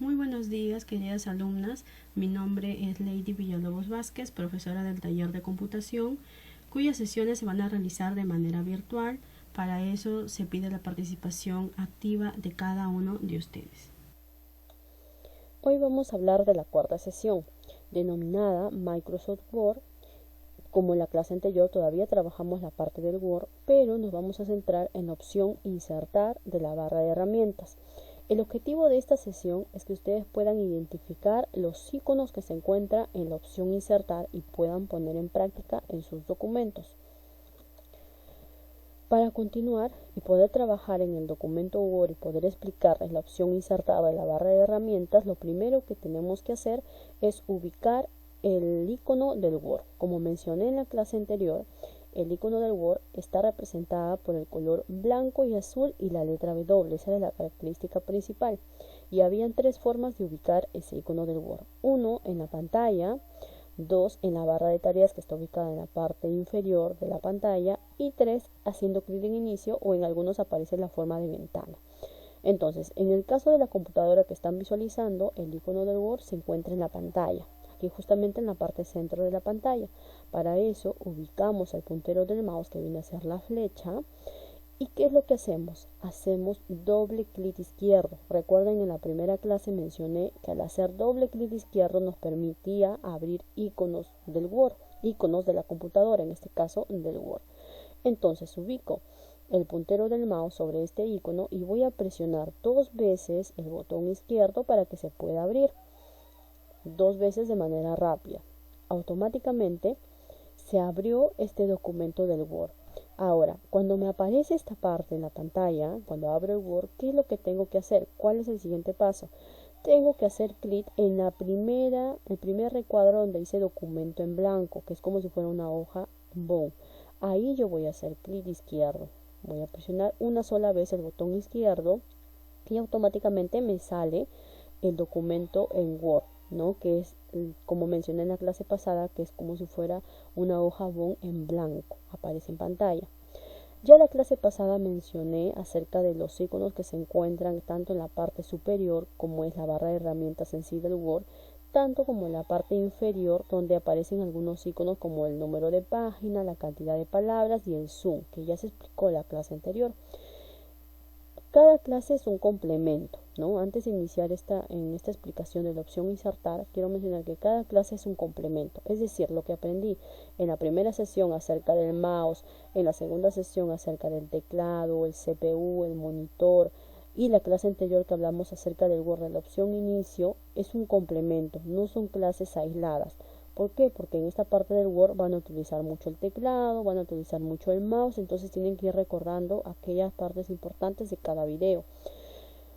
Muy buenos días, queridas alumnas. Mi nombre es Lady Villalobos Vázquez, profesora del taller de computación, cuyas sesiones se van a realizar de manera virtual. Para eso se pide la participación activa de cada uno de ustedes. Hoy vamos a hablar de la cuarta sesión, denominada Microsoft Word. Como en la clase anterior todavía trabajamos la parte del Word, pero nos vamos a centrar en la opción Insertar de la barra de herramientas. El objetivo de esta sesión es que ustedes puedan identificar los iconos que se encuentran en la opción Insertar y puedan poner en práctica en sus documentos. Para continuar y poder trabajar en el documento Word y poder explicarles la opción insertada de la barra de herramientas, lo primero que tenemos que hacer es ubicar el icono del Word. Como mencioné en la clase anterior, el icono del Word está representada por el color blanco y azul y la letra W. Esa es la característica principal. Y habían tres formas de ubicar ese icono del Word. Uno, en la pantalla. 2 en la barra de tareas que está ubicada en la parte inferior de la pantalla y 3 haciendo clic en inicio o en algunos aparece la forma de ventana. Entonces, en el caso de la computadora que están visualizando, el icono del Word se encuentra en la pantalla, aquí justamente en la parte centro de la pantalla. Para eso ubicamos el puntero del mouse que viene a ser la flecha. ¿Y qué es lo que hacemos? Hacemos doble clic izquierdo. Recuerden, en la primera clase mencioné que al hacer doble clic izquierdo nos permitía abrir iconos del Word, iconos de la computadora, en este caso del Word. Entonces ubico el puntero del mouse sobre este icono y voy a presionar 2 veces el botón izquierdo para que se pueda abrir. 2 veces de manera rápida. Automáticamente se abrió este documento del Word. Ahora, cuando me aparece esta parte en la pantalla, cuando abro el Word, ¿qué es lo que tengo que hacer? ¿Cuál es el siguiente paso? Tengo que hacer clic en el primer recuadro donde dice documento en blanco, que es como si fuera una hoja boom. Ahí yo voy a hacer clic izquierdo. Voy a presionar una sola vez el botón izquierdo y automáticamente me sale el documento en Word, ¿no? Que es, como mencioné en la clase pasada, que es como si fuera una hoja bond en blanco, aparece en pantalla. Ya la clase pasada mencioné acerca de los iconos que se encuentran tanto en la parte superior, como es la barra de herramientas en sí del Word, tanto como en la parte inferior, donde aparecen algunos iconos como el número de página, la cantidad de palabras y el zoom, que ya se explicó en la clase anterior. Cada clase es un complemento, ¿no? Antes de iniciar en esta explicación de la opción insertar, quiero mencionar que cada clase es un complemento. Es decir, lo que aprendí en la primera sesión acerca del mouse, en la segunda sesión acerca del teclado, el CPU, el monitor, y la clase anterior que hablamos acerca del Word de la opción inicio, es un complemento, no son clases aisladas. ¿Por qué? Porque en esta parte del Word van a utilizar mucho el teclado, van a utilizar mucho el mouse, entonces tienen que ir recordando aquellas partes importantes de cada video.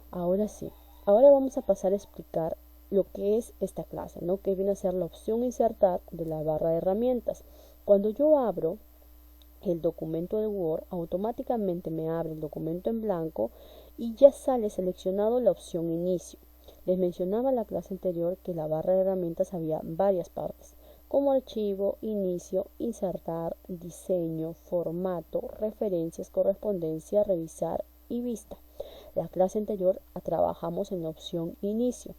Ahora sí, ahora vamos a pasar a explicar lo que es esta clase, ¿no? Que viene a ser la opción insertar de la barra de herramientas. Cuando yo abro el documento de Word, automáticamente me abre el documento en blanco y ya sale seleccionado la opción inicio. Les mencionaba en la clase anterior que la barra de herramientas había varias partes, como archivo, inicio, insertar, diseño, formato, referencias, correspondencia, revisar y vista. La clase anterior trabajamos en la opción inicio.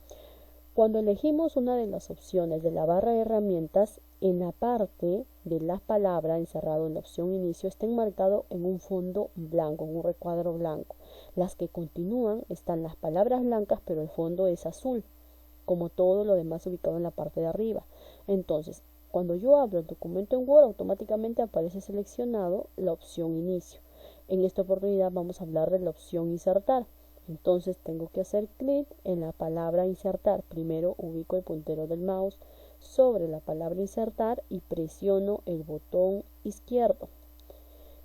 Cuando elegimos una de las opciones de la barra de herramientas, en la parte de las palabras encerrado en la opción inicio está enmarcado en un fondo blanco, en un recuadro blanco. Las que continúan están las palabras blancas, pero el fondo es azul, como todo lo demás ubicado en la parte de arriba. Entonces, cuando yo abro el documento en Word, automáticamente aparece seleccionado la opción inicio. En esta oportunidad vamos a hablar de la opción insertar. Entonces tengo que hacer clic en la palabra insertar. Primero ubico el puntero del mouse sobre la palabra insertar y presiono el botón izquierdo.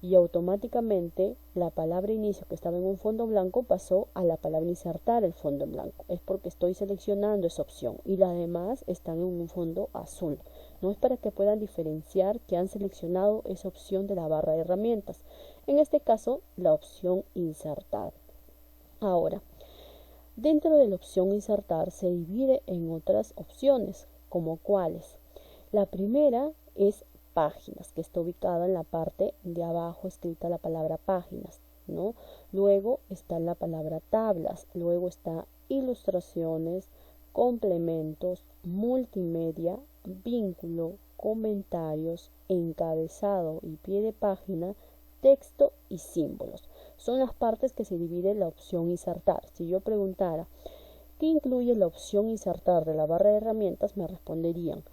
Y automáticamente la palabra inicio, que estaba en un fondo blanco, pasó a la palabra insertar el fondo en blanco. Es porque estoy seleccionando esa opción y las demás están en un fondo azul. No es para que puedan diferenciar que han seleccionado esa opción de la barra de herramientas. En este caso, la opción insertar. Ahora, dentro de la opción insertar se divide en otras opciones, como cuáles. La primera es páginas, que está ubicada en la parte de abajo escrita la palabra páginas, ¿no? Luego está la palabra tablas, luego está ilustraciones, complementos, multimedia, vínculo, comentarios, encabezado y pie de página, texto y símbolos. Son las partes que se divide la opción insertar. Si yo preguntara ¿qué incluye la opción insertar de la barra de herramientas?, me responderían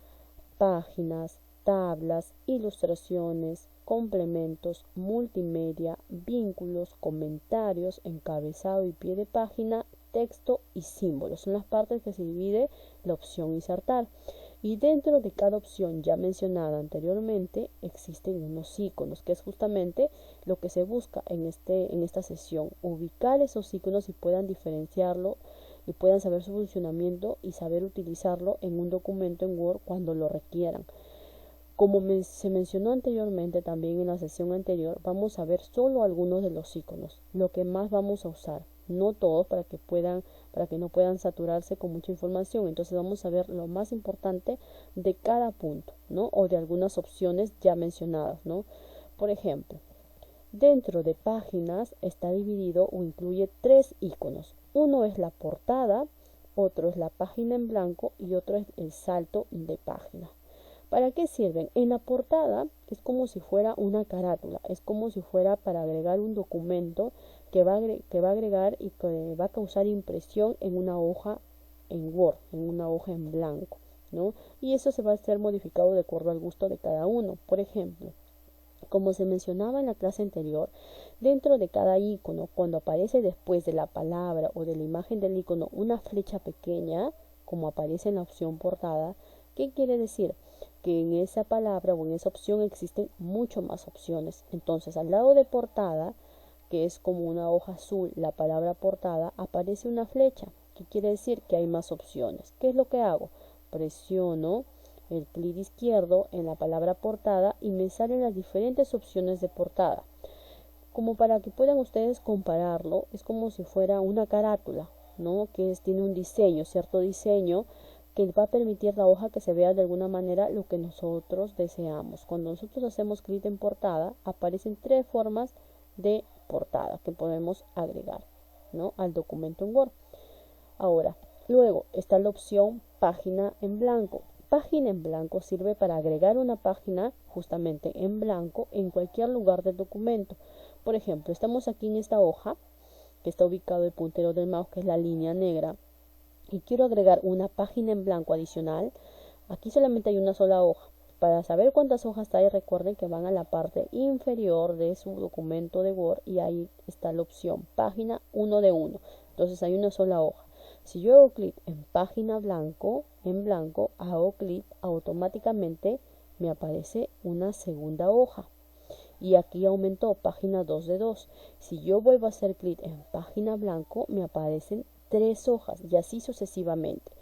páginas, tablas, ilustraciones, complementos, multimedia, vínculos, comentarios, encabezado y pie de página, texto y símbolos. Son las partes que se divide la opción insertar. Y dentro de cada opción ya mencionada anteriormente existen unos iconos, que es justamente lo que se busca en esta sesión, ubicar esos iconos y puedan diferenciarlo y puedan saber su funcionamiento y saber utilizarlo en un documento en Word cuando lo requieran. Como se mencionó anteriormente también en la sesión anterior, vamos a ver solo algunos de los iconos, lo que más vamos a usar, no todos para que no puedan saturarse con mucha información. Entonces vamos a ver lo más importante de cada punto, ¿no? O de algunas opciones ya mencionadas, ¿no? Por ejemplo, dentro de páginas está dividido o incluye 3 iconos. Uno es la portada, otro es la página en blanco y otro es el salto de página. ¿Para qué sirven? En la portada es como si fuera una carátula, es como si fuera para agregar un documento que va a agregar y que va a causar impresión en una hoja en Word, en una hoja en blanco, ¿no? Y eso se va a ser modificado de acuerdo al gusto de cada uno. Por ejemplo, como se mencionaba en la clase anterior, dentro de cada icono, cuando aparece después de la palabra o de la imagen del icono una flecha pequeña, como aparece en la opción portada, ¿qué quiere decir? Que en esa palabra o en esa opción existen mucho más opciones. Entonces, al lado de portada, que es como una hoja azul, la palabra portada, aparece una flecha, que quiere decir que hay más opciones. ¿Qué es lo que hago? Presiono el clic izquierdo en la palabra portada y me salen las diferentes opciones de portada. Como para que puedan ustedes compararlo, es como si fuera una carátula, ¿no? Tiene un diseño, cierto diseño, que va a permitir la hoja que se vea de alguna manera lo que nosotros deseamos. Cuando nosotros hacemos clic en portada, aparecen 3 formas de portada que podemos agregar, ¿no?, al documento en Word. Ahora, luego está la opción página en blanco. Página en blanco sirve para agregar una página justamente en blanco en cualquier lugar del documento. Por ejemplo, estamos aquí en esta hoja, que está ubicado el puntero del mouse, que es la línea negra, y quiero agregar una página en blanco adicional. Aquí solamente hay una sola hoja. Para saber cuántas hojas hay, recuerden que van a la parte inferior de su documento de Word y ahí está la opción página 1 de 1. Entonces hay una sola hoja. Si yo hago clic en página en blanco, hago clic, automáticamente me aparece una segunda hoja. Y aquí aumentó página 2 de 2. Si yo vuelvo a hacer clic en página blanco, me aparecen 3 hojas y así sucesivamente.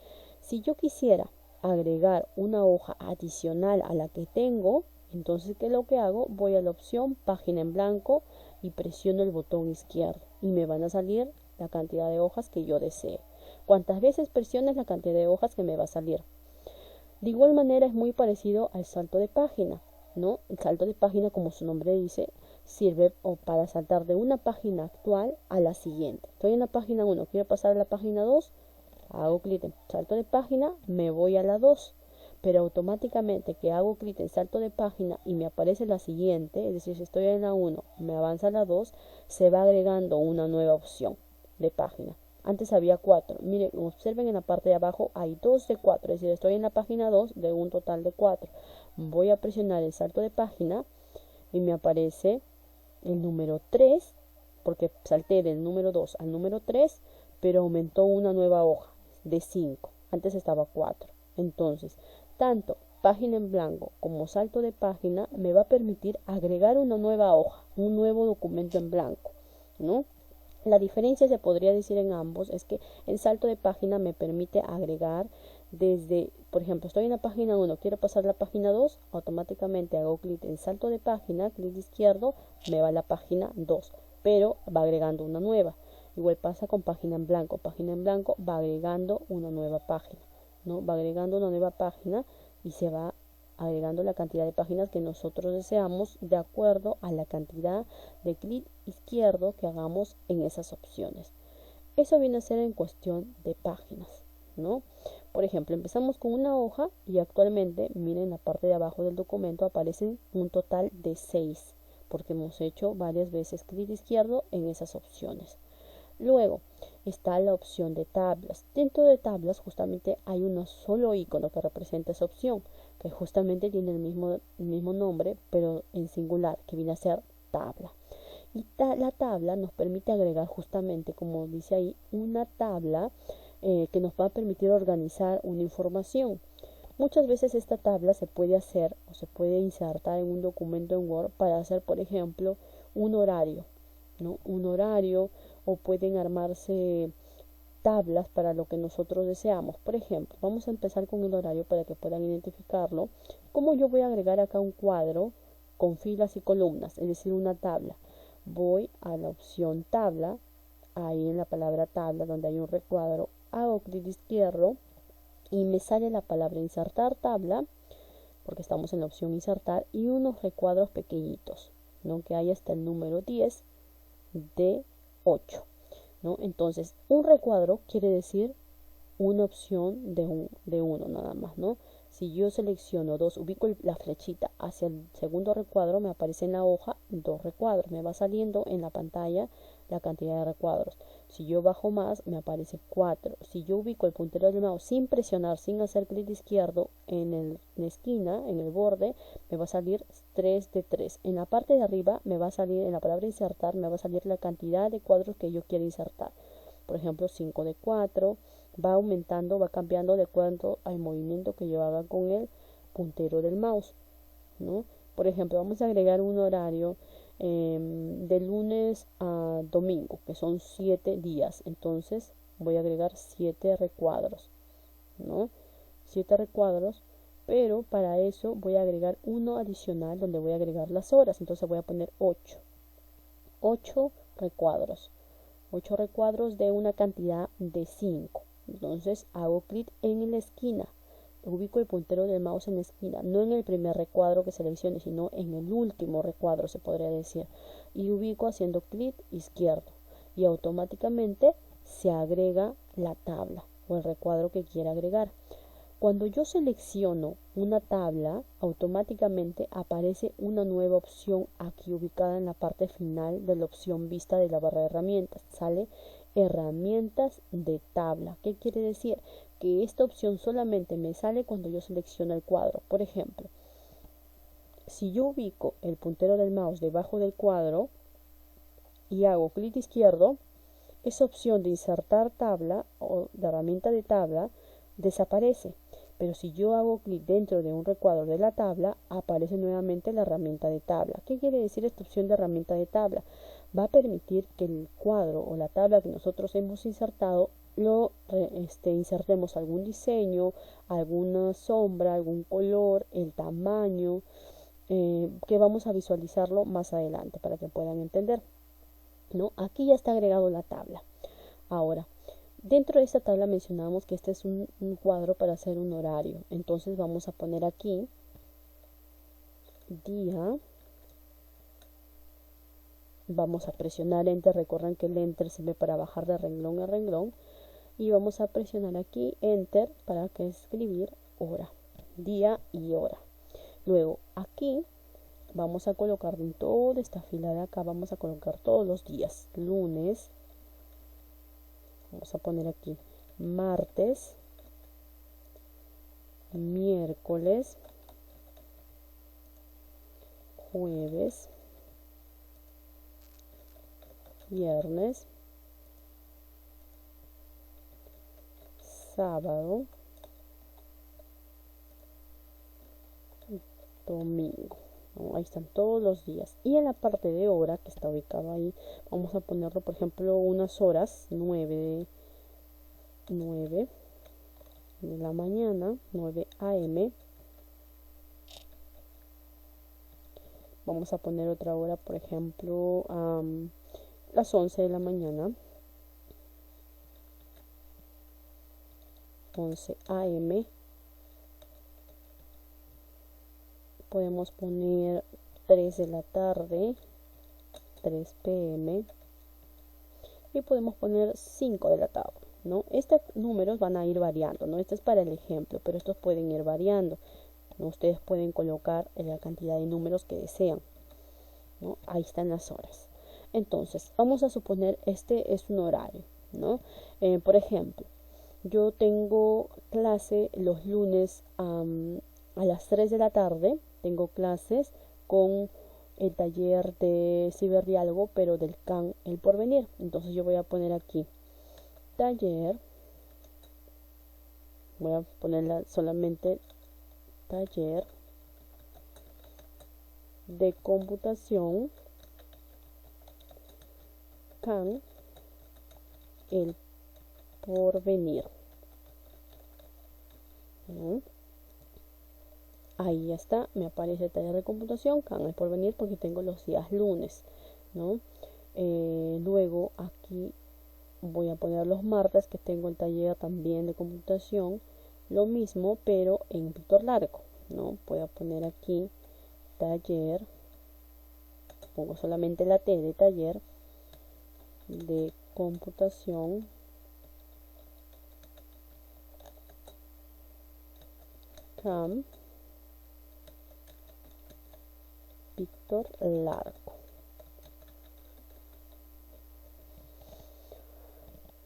Si yo quisiera agregar una hoja adicional a la que tengo, entonces ¿qué es lo que hago? Voy a la opción página en blanco y presiono el botón izquierdo y me van a salir la cantidad de hojas que yo desee. Cuantas veces presiones, la cantidad de hojas que me va a salir. De igual manera es muy parecido al salto de página, ¿no? El salto de página, como su nombre dice, sirve para saltar de una página actual a la siguiente. Estoy en la página 1, quiero pasar a la página 2, hago clic en salto de página, me voy a la 2, pero automáticamente que hago clic en salto de página y me aparece la siguiente, es decir, si estoy en la 1, me avanza a la 2, se va agregando una nueva opción de página. Antes había 4. Miren, observen en la parte de abajo hay 2 de 4. Es decir, estoy en la página 2 de un total de 4. Voy a presionar el salto de página y me aparece el número 3, porque salté del número 2 al número 3, pero aumentó una nueva hoja de 5. Antes estaba 4. Entonces, tanto página en blanco como salto de página me va a permitir agregar una nueva hoja, un nuevo documento en blanco, ¿no? La diferencia, se podría decir, en ambos es que el salto de página me permite agregar desde, por ejemplo, estoy en la página 1, quiero pasar a la página 2, automáticamente hago clic en salto de página, clic izquierdo, me va a la página 2, pero va agregando una nueva. Igual pasa con página en blanco va agregando una nueva página, ¿no? Va agregando una nueva página y se va agregando la cantidad de páginas que nosotros deseamos de acuerdo a la cantidad de clic izquierdo que hagamos en esas opciones. Eso viene a ser en cuestión de páginas, ¿no? Por ejemplo, empezamos con una hoja y actualmente, miren, en la parte de abajo del documento aparecen un total de 6, porque hemos hecho varias veces clic izquierdo en esas opciones. Luego está la opción de tablas. Dentro de tablas justamente hay un solo icono que representa esa opción, que justamente tiene el mismo nombre, pero en singular, que viene a ser tabla. Y la tabla nos permite agregar justamente, como dice ahí, una tabla que nos va a permitir organizar una información. Muchas veces esta tabla se puede hacer o se puede insertar en un documento en Word para hacer, por ejemplo, un horario, ¿no? Un horario, o pueden armarse tablas para lo que nosotros deseamos. Por ejemplo, vamos a empezar con el horario para que puedan identificarlo. Como yo voy a agregar acá un cuadro con filas y columnas, es decir, una tabla. Voy a la opción tabla, ahí en la palabra tabla donde hay un recuadro, hago clic izquierdo y me sale la palabra insertar tabla, porque estamos en la opción insertar, y unos recuadros pequeñitos, ¿no? Que hay hasta el número 10 de 8, ¿no? Entonces, un recuadro quiere decir una opción de uno nada más, ¿no? Si yo selecciono 2, ubico la flechita hacia el segundo recuadro, me aparece en la hoja 2 recuadros, me va saliendo en la pantalla la cantidad de recuadros. Si yo bajo más, me aparece 4. Si yo ubico el puntero del mouse sin presionar, sin hacer clic izquierdo en la esquina, en el borde, me va a salir 3 de 3. En la parte de arriba me va a salir, en la palabra insertar, me va a salir la cantidad de cuadros que yo quiero insertar. Por ejemplo, 5 de 4, va aumentando, va cambiando de acuerdo al movimiento que yo haga con el puntero del mouse, ¿no? Por ejemplo, vamos a agregar un horario de lunes a domingo, que son 7 días. Entonces voy a agregar 7 recuadros, ¿no? 7 recuadros, pero para eso voy a agregar uno adicional donde voy a agregar las horas. Entonces voy a poner 8 recuadros. 8 recuadros de una cantidad de 5. Entonces hago clic en la esquina, ubico el puntero del mouse en la esquina, no en el primer recuadro que seleccione, sino en el último recuadro, se podría decir, y ubico haciendo clic izquierdo y automáticamente se agrega la tabla o el recuadro que quiera agregar. Cuando yo selecciono una tabla, automáticamente aparece una nueva opción aquí ubicada en la parte final de la opción vista de la barra de herramientas. Sale herramientas de tabla. ¿Qué quiere decir? Que esta opción solamente me sale cuando yo selecciono el cuadro. Por ejemplo, si yo ubico el puntero del mouse debajo del cuadro y hago clic izquierdo, esa opción de insertar tabla o de herramienta de tabla desaparece. Pero si yo hago clic dentro de un recuadro de la tabla, aparece nuevamente la herramienta de tabla. ¿Qué quiere decir esta opción de herramienta de tabla? Va a permitir que el cuadro o la tabla que nosotros hemos insertado lo insertemos algún diseño, alguna sombra, algún color, el tamaño, que vamos a visualizarlo más adelante para que puedan entender, ¿no? Aquí ya está agregado la tabla. Ahora, dentro de esta tabla mencionamos que este es un cuadro para hacer un horario. Entonces vamos a poner aquí día. Vamos a presionar Enter. Recuerden que el Enter sirve para bajar de renglón a renglón. Y vamos a presionar aquí Enter para que escribir hora, día y hora. Luego aquí vamos a colocar en toda esta fila de acá, vamos a colocar todos los días. Lunes. Vamos a poner aquí martes, miércoles, jueves, viernes, sábado, domingo. Ahí están todos los días. Y en la parte de hora, que está ubicado ahí, vamos a ponerlo, por ejemplo, unas horas, 9 de la mañana, 9 a.m. Vamos a poner otra hora, por ejemplo, las 11 de la mañana, 11 a.m. Podemos poner 3 de la tarde, 3 p.m. y podemos poner 5 de la tarde, ¿no? Estos números van a ir variando, ¿no? Este es para el ejemplo, pero estos pueden ir variando, ¿no? Ustedes pueden colocar la cantidad de números que desean, ¿no? Ahí están las horas. Entonces, vamos a suponer este es un horario, ¿no? Por ejemplo, yo tengo clase los lunes a las 3 de la tarde, tengo clases con el taller de ciberdiálogo, pero del CAN El Porvenir. Entonces yo voy a poner aquí taller, voy a ponerla solamente taller de computación CAN El Porvenir, ¿no? Ahí ya está, me aparece taller de computación CAN El Porvenir porque tengo los días lunes, ¿no? Luego aquí voy a poner los martes que tengo el taller también de computación, lo mismo pero en Víctor Largo, ¿no? Voy a poner aquí taller, pongo solamente la T de taller de computación CAM Víctor Largo.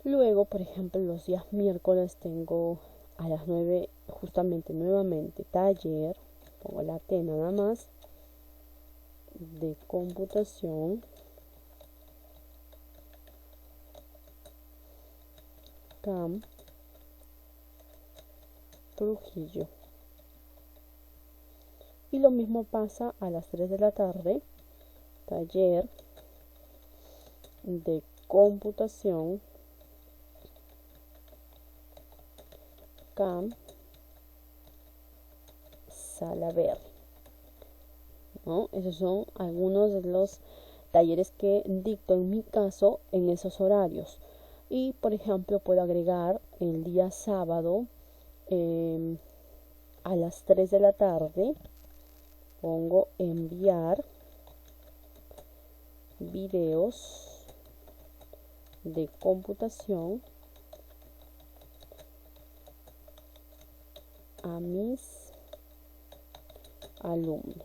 Luego, por ejemplo, los días miércoles tengo a las 9, justamente nuevamente taller, pongo la T nada más, de computación CAM Trujillo. Y lo mismo pasa a las 3 de la tarde, taller de computación CAM Salaberry, ¿no? Esos son algunos de los talleres que dicto en mi caso en esos horarios. Y por ejemplo puedo agregar el día sábado a las 3 de la tarde, pongo enviar videos de computación a mis alumnos.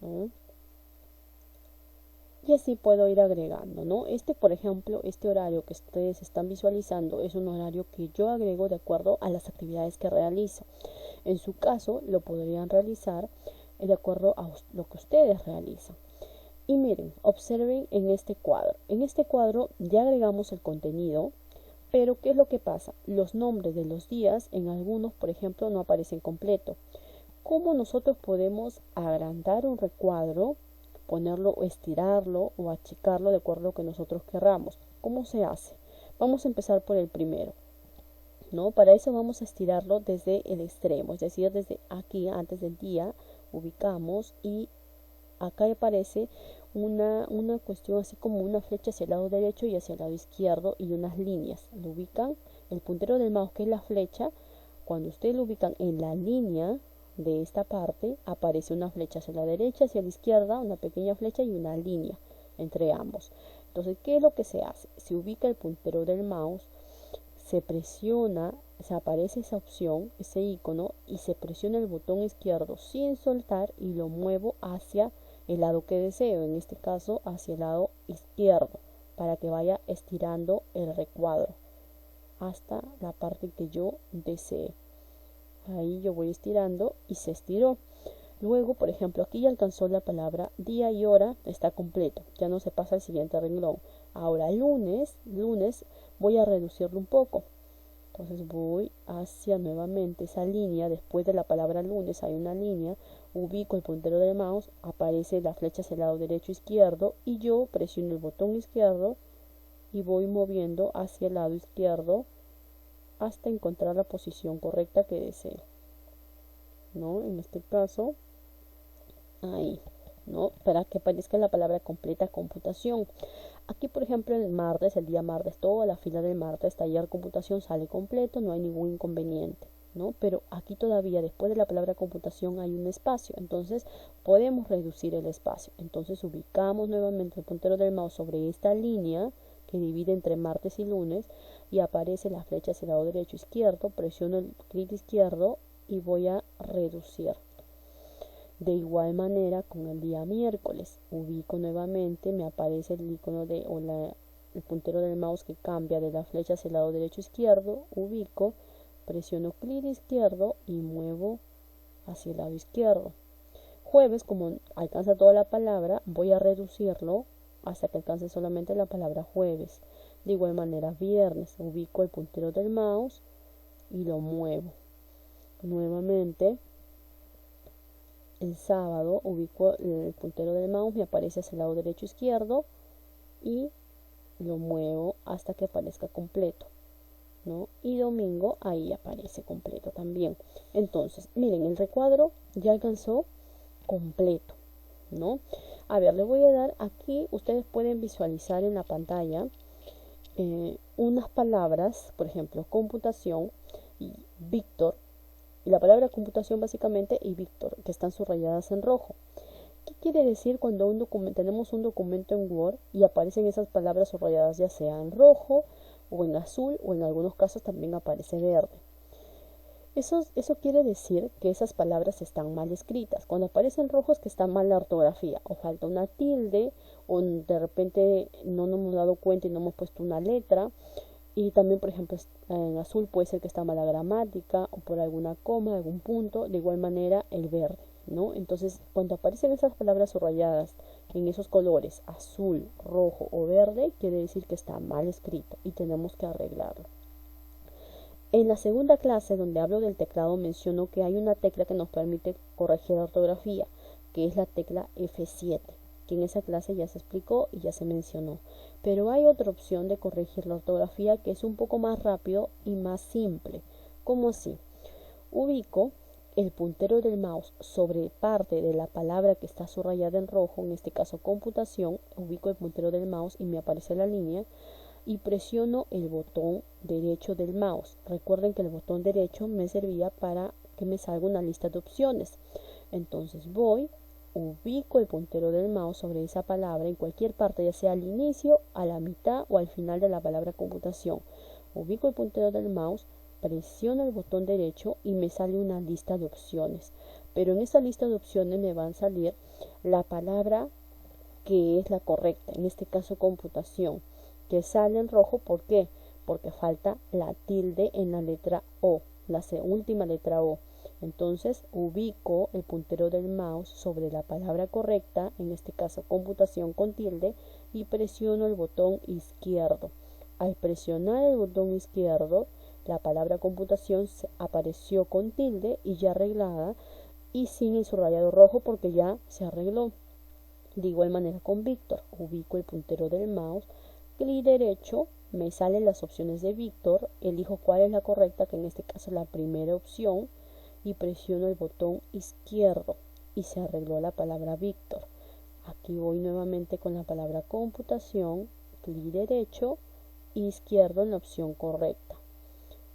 ¿No? Y así puedo ir agregando, ¿no? Por ejemplo, este horario que ustedes están visualizando es un horario que yo agrego de acuerdo a las actividades que realizo. En su caso, lo podrían realizar de acuerdo a lo que ustedes realizan. Y miren, observen en este cuadro. En este cuadro ya agregamos el contenido, pero ¿qué es lo que pasa? Los nombres de los días en algunos, por ejemplo, no aparecen completo. ¿Cómo nosotros podemos agrandar un recuadro, ponerlo o estirarlo o achicarlo de acuerdo a lo que nosotros querramos? ¿Cómo se hace? Vamos a empezar por el primero, ¿no? Para eso vamos a estirarlo desde el extremo, es decir, desde aquí antes del día ubicamos y acá aparece una cuestión así como una flecha hacia el lado derecho y hacia el lado izquierdo y unas líneas. Lo ubican, el puntero del mouse que es la flecha, cuando ustedes lo ubican en la línea de esta parte aparece una flecha hacia la derecha, hacia la izquierda, una pequeña flecha y una línea entre ambos. Entonces, ¿qué es lo que se hace? Se ubica el puntero del mouse, se presiona, se aparece esa opción, ese icono, y se presiona el botón izquierdo sin soltar y lo muevo hacia el lado que deseo, en este caso hacia el lado izquierdo, para que vaya estirando el recuadro hasta la parte que yo desee. Ahí yo voy estirando y se estiró. Luego, por ejemplo, aquí ya alcanzó la palabra día y hora, está completo, ya no se pasa al siguiente renglón. Ahora lunes voy a reducirlo un poco. Entonces voy hacia nuevamente esa línea, después de la palabra lunes hay una línea, ubico el puntero del mouse, aparece la flecha hacia el lado derecho izquierdo y yo presiono el botón izquierdo y voy moviendo hacia el lado izquierdo hasta encontrar la posición correcta que deseo, ¿no? En este caso, ahí, ¿no? Para que aparezca la palabra completa computación. Aquí, por ejemplo, el día martes, toda la fila del martes, taller computación sale completo, no hay ningún inconveniente, ¿no? Pero aquí todavía después de la palabra computación hay un espacio, entonces podemos reducir el espacio. Entonces ubicamos nuevamente el puntero del mouse sobre esta línea que divide entre martes y lunes y aparece la flecha hacia el lado derecho e izquierdo, presiono el clic izquierdo y voy a reducir. De igual manera con el día miércoles, ubico nuevamente, me aparece el icono el puntero del mouse que cambia de la flecha hacia el lado derecho e izquierdo, ubico, presiono clic izquierdo y muevo hacia el lado izquierdo. Jueves, como alcanza toda la palabra, voy a reducirlo hasta que alcance solamente la palabra jueves. De igual manera viernes, ubico el puntero del mouse y lo muevo. Nuevamente, el sábado ubico el puntero del mouse, me aparece hacia el lado derecho e izquierdo y lo muevo hasta que aparezca completo, ¿no? Y domingo ahí aparece completo también. Entonces, miren, el recuadro ya alcanzó completo, ¿no? A ver, le voy a dar aquí, ustedes pueden visualizar en la pantalla unas palabras, por ejemplo, computación y Víctor, y la palabra computación básicamente y Víctor, que están subrayadas en rojo. ¿Qué quiere decir cuando tenemos un documento en Word y aparecen esas palabras subrayadas ya sea en rojo o en azul o en algunos casos también aparece verde? Eso quiere decir que esas palabras están mal escritas. Cuando aparece en rojo es que está mal la ortografía, o falta una tilde, o de repente no nos hemos dado cuenta y no hemos puesto una letra. Y también, por ejemplo, en azul puede ser que está mala gramática, o por alguna coma, algún punto. De igual manera el verde, ¿no? Entonces, cuando aparecen esas palabras subrayadas en esos colores, azul, rojo o verde, quiere decir que está mal escrito y tenemos que arreglarlo. En la segunda clase, donde hablo del teclado, menciono que hay una tecla que nos permite corregir la ortografía, que es la tecla F7, que en esa clase ya se explicó y ya se mencionó. Pero hay otra opción de corregir la ortografía que es un poco más rápido y más simple. ¿Cómo así? Ubico el puntero del mouse sobre parte de la palabra que está subrayada en rojo, en este caso computación, ubico el puntero del mouse y me aparece la línea, y presiono el botón derecho del mouse. Recuerden que el botón derecho me servía para que me salga una lista de opciones. Entonces ubico el puntero del mouse sobre esa palabra en cualquier parte, ya sea al inicio, a la mitad o al final de la palabra computación. Ubico el puntero del mouse, presiono el botón derecho y me sale una lista de opciones. Pero en esa lista de opciones me van a salir la palabra que es la correcta, en este caso computación, que sale en rojo. ¿Por qué? Porque falta la tilde en la letra O, la última letra O. Entonces ubico el puntero del mouse sobre la palabra correcta, en este caso computación con tilde, y presiono el botón izquierdo. Al presionar el botón izquierdo, la palabra computación apareció con tilde y ya arreglada y sin el subrayado rojo porque ya se arregló. De igual manera con Víctor, ubico el puntero del mouse, clic derecho, me salen las opciones de Víctor, elijo cuál es la correcta, que en este caso es la primera opción, y presiono el botón izquierdo y se arregló la palabra Víctor. Aquí voy nuevamente con la palabra computación, clic derecho, izquierdo en la opción correcta.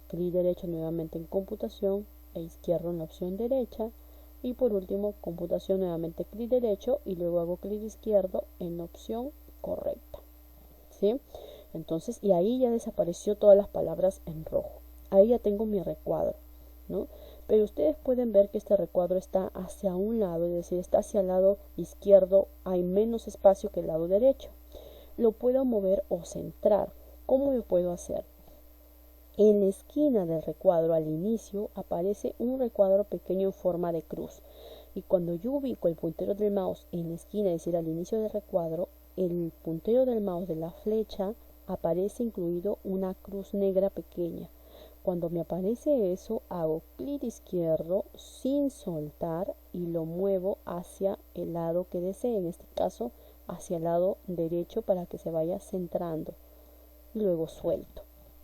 Clic derecho nuevamente en computación e izquierdo en la opción derecha. Y por último, computación, nuevamente clic derecho y luego hago clic izquierdo en la opción correcta. ¿Sí? Entonces, y ahí ya desapareció todas las palabras en rojo. Ahí ya tengo mi recuadro, ¿no? Pero ustedes pueden ver que este recuadro está hacia un lado, es decir, está hacia el lado izquierdo, hay menos espacio que el lado derecho. Lo puedo mover o centrar. ¿Cómo lo puedo hacer? En la esquina del recuadro al inicio aparece un recuadro pequeño en forma de cruz, y cuando yo ubico el puntero del mouse en la esquina, es decir, al inicio del recuadro, el puntero del mouse de la flecha aparece incluido una cruz negra pequeña. Cuando me aparece eso, hago clic izquierdo sin soltar y lo muevo hacia el lado que desee, en este caso hacia el lado derecho, para que se vaya centrando, y luego suelto,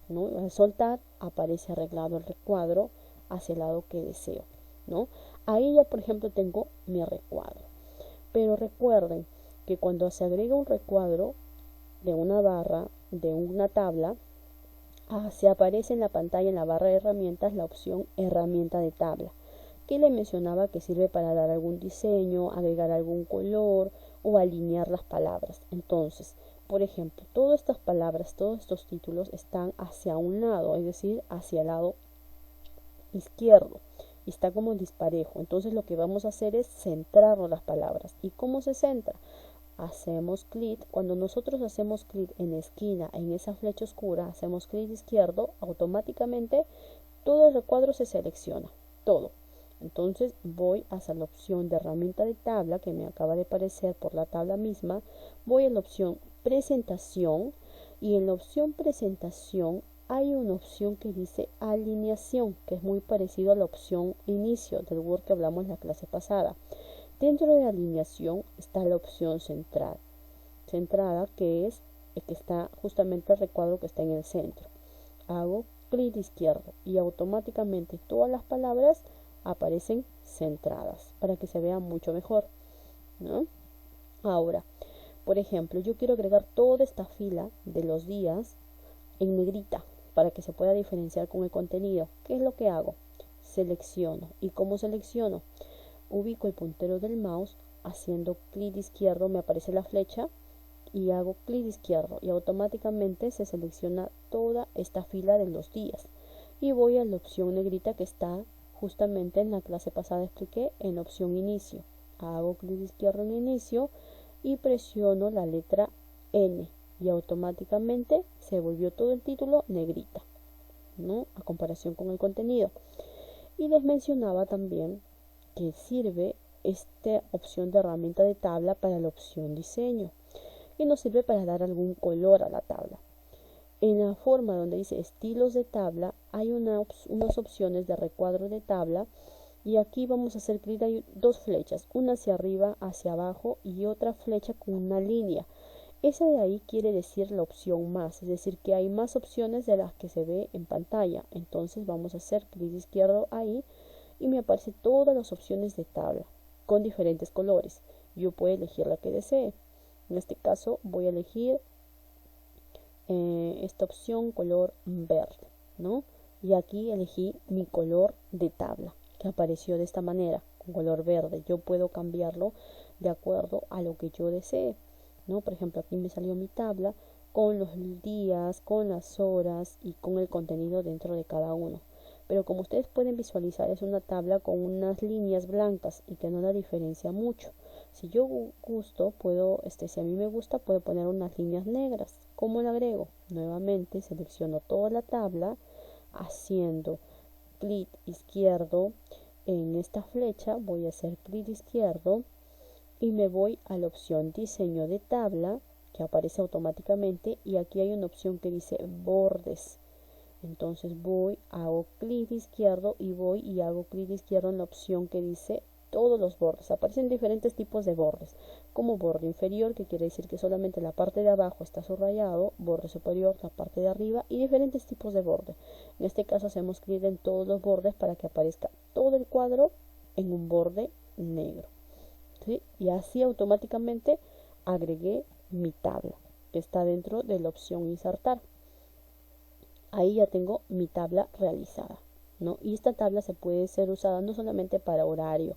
¿no? Al soltar aparece arreglado el recuadro hacia el lado que deseo, ¿no? Ahí ya, por ejemplo, tengo mi recuadro. Pero recuerden que cuando se agrega un recuadro de una barra, de una tabla, se aparece en la pantalla, en la barra de herramientas, la opción herramienta de tabla, que le mencionaba que sirve para dar algún diseño, agregar algún color o alinear las palabras. Entonces, por ejemplo, todas estas palabras, todos estos títulos están hacia un lado, es decir, hacia el lado izquierdo, y está como disparejo. Entonces lo que vamos a hacer es centrar las palabras. ¿Y cómo se centra? Hacemos clic, cuando nosotros hacemos clic en la esquina, en esa flecha oscura, hacemos clic izquierdo, automáticamente todo el recuadro se selecciona, todo. Entonces voy hacia la opción de herramienta de tabla que me acaba de aparecer por la tabla misma, voy a la opción presentación, y en la opción presentación hay una opción que dice alineación, que es muy parecido a la opción inicio del Word que hablamos en la clase pasada. Dentro de alineación está la opción centrada, que es el que está justamente el recuadro que está en el centro. Hago clic izquierdo y automáticamente todas las palabras aparecen centradas para que se vea mucho mejor, ¿no? Ahora, por ejemplo, yo quiero agregar toda esta fila de los días en negrita para que se pueda diferenciar con el contenido. ¿Qué es lo que hago? Selecciono. ¿Y cómo selecciono? Ubico el puntero del mouse, haciendo clic izquierdo me aparece la flecha y hago clic izquierdo y automáticamente se selecciona toda esta fila de los días, y voy a la opción negrita que está justamente en la clase pasada expliqué, en opción inicio. Hago clic izquierdo en inicio y presiono la letra N y automáticamente se volvió todo el título negrita, ¿no? A comparación con el contenido. Y les mencionaba también que sirve esta opción de herramienta de tabla para la opción diseño, y nos sirve para dar algún color a la tabla. En la forma donde dice estilos de tabla hay unas opciones de recuadro de tabla, y aquí vamos a hacer clic, hay dos flechas, una hacia arriba, hacia abajo, y otra flecha con una línea. Esa de ahí quiere decir la opción más, es decir que hay más opciones de las que se ve en pantalla. Entonces vamos a hacer clic izquierdo ahí y me aparecen todas las opciones de tabla con diferentes colores. Yo puedo elegir la que desee. En este caso voy a elegir esta opción color verde, ¿no? Y aquí elegí mi color de tabla que apareció de esta manera, con color verde. Yo puedo cambiarlo de acuerdo a lo que yo desee, ¿no? Por ejemplo, aquí me salió mi tabla con los días, con las horas y con el contenido dentro de cada uno. Pero como ustedes pueden visualizar, es una tabla con unas líneas blancas y que no la diferencia mucho. Si yo gusto, puedo, si a mí me gusta, puedo poner unas líneas negras. ¿Cómo la agrego? Nuevamente selecciono toda la tabla haciendo clic izquierdo en esta flecha, voy a hacer clic izquierdo y me voy a la opción diseño de tabla que aparece automáticamente, y aquí hay una opción que dice bordes. Entonces hago clic izquierdo y voy y hago clic izquierdo en la opción que dice todos los bordes. Aparecen diferentes tipos de bordes, como borde inferior, que quiere decir que solamente la parte de abajo está subrayado, borde superior, la parte de arriba, y diferentes tipos de borde. En este caso hacemos clic en todos los bordes para que aparezca todo el cuadro en un borde negro, ¿sí? Y así automáticamente agregué mi tabla que está dentro de la opción insertar. Ahí ya tengo mi tabla realizada, ¿no? Y esta tabla se puede ser usada no solamente para horario,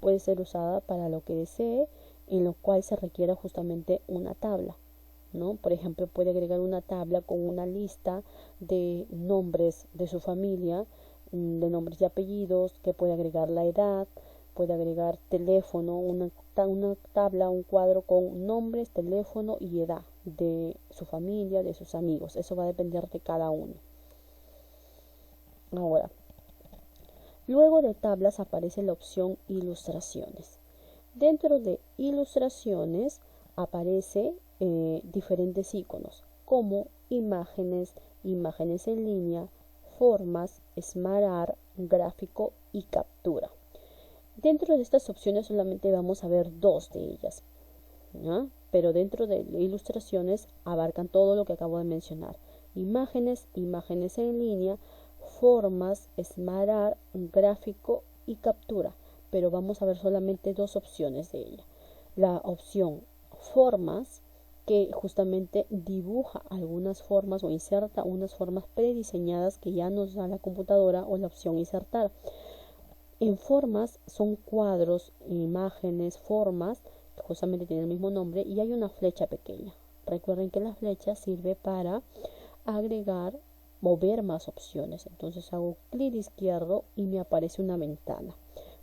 puede ser usada para lo que desee, en lo cual se requiera justamente una tabla, ¿no? Por ejemplo, puede agregar una tabla con una lista de nombres de su familia, de nombres y apellidos, que puede agregar la edad, puede agregar teléfono, una tabla, un cuadro con nombres, teléfono y edad de su familia, de sus amigos. Eso va a depender de cada uno. Ahora, luego de tablas aparece la opción ilustraciones. Dentro de ilustraciones aparece diferentes iconos como imágenes, imágenes en línea, formas, Smart Art, gráfico y captura. Dentro de estas opciones solamente vamos a ver dos de ellas, ¿no? Pero dentro de ilustraciones abarcan todo lo que acabo de mencionar: imágenes, imágenes en línea, formas, Smart Art, gráfico y captura. Pero vamos a ver solamente dos opciones de ella. La opción formas que justamente dibuja algunas formas o inserta unas formas prediseñadas que ya nos da la computadora o la opción insertar. En formas son cuadros, imágenes, formas, que justamente tienen el mismo nombre, y hay una flecha pequeña. Recuerden que la flecha sirve para agregar o ver más opciones. Entonces hago clic izquierdo y me aparece una ventana